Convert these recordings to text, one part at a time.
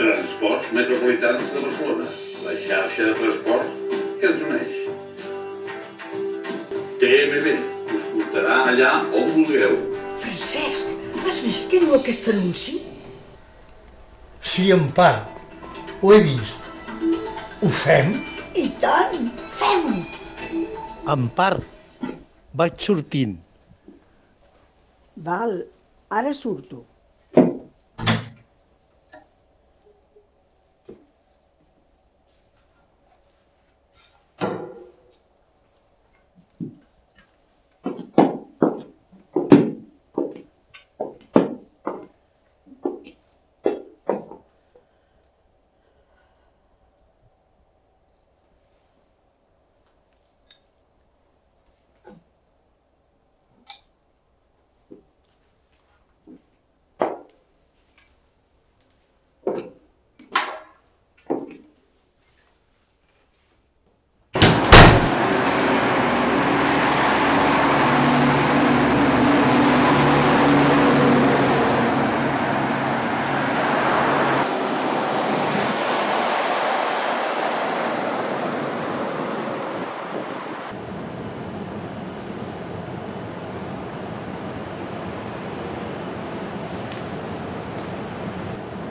Transports Metropolitans de Barcelona, la xarxa de transports que ens uneix. TMB us portarà allà on vulgueu. Francesc, has vist què diu aquest anunci? Sí, Empar, ho he vist. Ho fem? I tant, fem-ho! Empar, vaig sortint. Val, ara surto.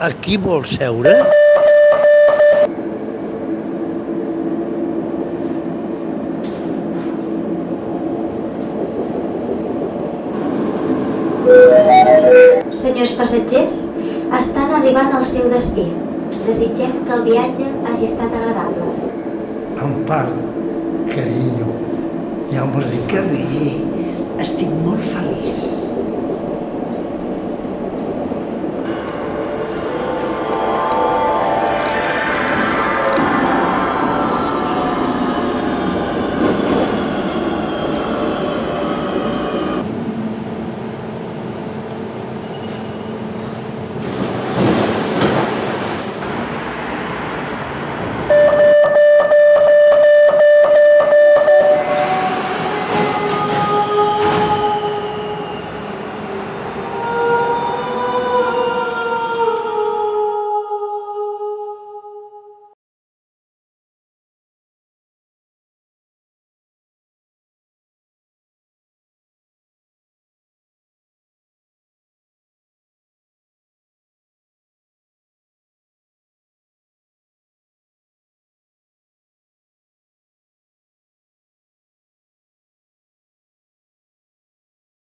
Aquí vols seure? Senyors passatgers, estan arribant al seu destí. Desitgem que el viatge hagi estat agradable. Empar, carinyo, ja m'ho ric. Que bé, estic molt feliç.